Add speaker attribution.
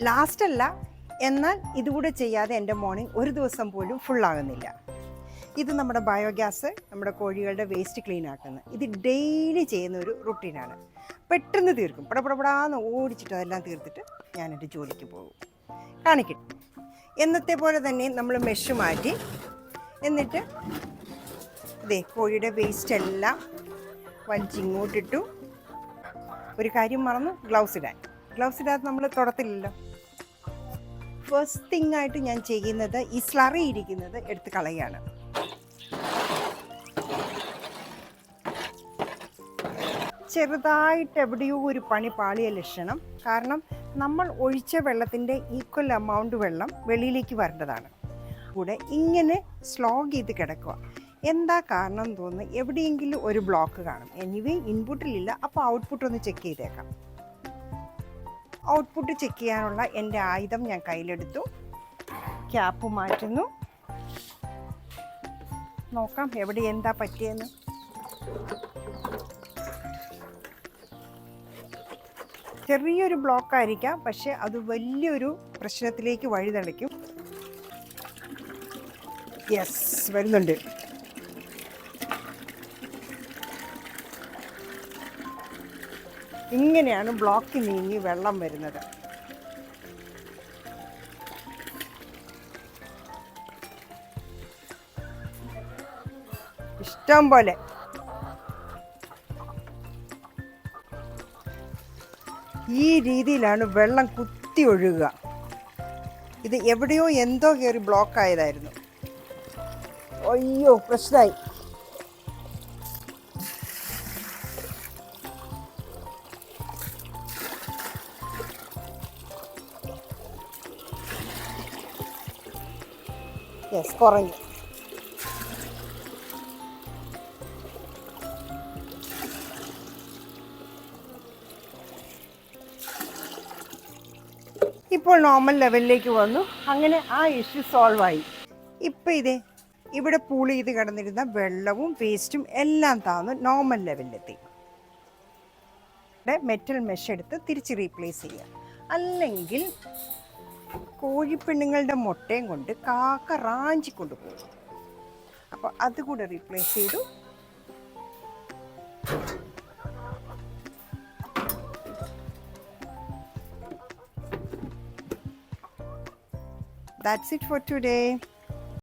Speaker 1: Last അല്ല, എന്നാൽ ഇതുകൂടെ ചെയ്യാതെ എൻ്റെ മോർണിംഗ് ഒരു ദിവസം പോലും ഫുള്ളാകുന്നില്ല. ഇത് നമ്മുടെ ബയോഗ്യാസ്, നമ്മുടെ കോഴികളുടെ വേസ്റ്റ് ക്ലീൻ ആക്കുന്നത്. ഇത് ഡെയിലി ചെയ്യുന്ന ഒരു റുട്ടീനാണ്. പെട്ടെന്ന് തീർക്കും. പടപടപടാന്ന് ഓടിച്ചിട്ട് അതെല്ലാം തീർത്തിട്ട് ഞാൻ എൻ്റെ ജോലിക്ക് പോകും. കാണിക്കട്ടെ. എന്നത്തെ പോലെ തന്നെ നമ്മൾ മെഷ് മാറ്റി, എന്നിട്ട് ഇതേ കോഴിയുടെ വേസ്റ്റ് എല്ലാം വലിച്ചിങ്ങോട്ടിട്ടു. ഒരു കാര്യം മറന്നു, ഗ്ലൗസ് ഇടാതെ നമ്മൾ തുടത്തില്ലല്ലോ. ഫസ്റ്റ് തിങ് ആയിട്ട് ഞാൻ ചെയ്യുന്നത് ഈ സ്ലറി ഇരിക്കുന്നത് എടുത്ത് കളയാണ്. ചെറുതായിട്ട് എവിടെയോ ഒരു പണി പാളിയ ലക്ഷണം. കാരണം നമ്മൾ ഒഴിച്ച വെള്ളത്തിൻ്റെ ഈക്വൽ എമൗണ്ട് വെള്ളം വെളിയിലേക്ക് വരേണ്ടതാണ്. കൂടെ ഇങ്ങനെ സ്ലോഗ് ചെയ്ത് കിടക്കുക. എന്താ കാരണം എന്ന് തോന്നുന്നു, എവിടെയെങ്കിലും ഒരു ബ്ലോക്ക് കാണും. എനിവേ ഇൻപുട്ടിലില്ല, അപ്പോൾ ഔട്ട്പുട്ട് ഒന്ന് ചെക്ക് ചെയ്തേക്കാം. ഔട്ട്പുട്ട് ചെക്ക് ചെയ്യാനുള്ള എൻ്റെ ആയുധം ഞാൻ കയ്യിലെടുത്തു. ക്യാപ്പ് മാറ്റുന്നു. നോക്കാം എവിടെ എന്താ പറ്റിയെന്ന്. ചെറിയൊരു ബ്ലോക്കായിരിക്കാം, പക്ഷെ അത് വലിയൊരു പ്രശ്നത്തിലേക്ക് വഴിതെളിക്കും. യെസ്, വരുന്നുണ്ട്. ഇങ്ങനെയാണ് ബ്ലോക്ക് നീങ്ങി വെള്ളം വരുന്നത്. ഇഷ്ടം പോലെ. ഈ രീതിയിലാണ് വെള്ളം കുത്തി ഒഴുകുക. ഇത് എവിടെയോ എന്തോ കയറി ബ്ലോക്ക് ആയതായിരുന്നു. അയ്യോ, പ്രശ്നമായി. യെസ്, കുറഞ്ഞു. ഇപ്പോൾ നോർമൽ ലെവലിലേക്ക് വന്നു. അങ്ങനെ ആ ഇഷ്യൂ സോൾവ് ആയി. ഇപ്പം ഇതേ ഇവിടെ പൂൾ ചെയ്ത് കിടന്നിരുന്ന വെള്ളവും വേസ്റ്റും എല്ലാം താന്ന് നോർമൽ ലെവലിലെത്തി. മെറ്റൽ മെഷ് എടുത്ത് തിരിച്ച് റീപ്ലേസ് ചെയ്യുക. അല്ലെങ്കിൽ കോഴിപ്പെണ്ണുങ്ങളുടെ മുട്ടയും കൊണ്ട് കാക്ക റാഞ്ചി കൊണ്ടുപോകും. അപ്പോൾ അതുകൂടെ റീപ്ലേസ് ചെയ്തു. That's it for today.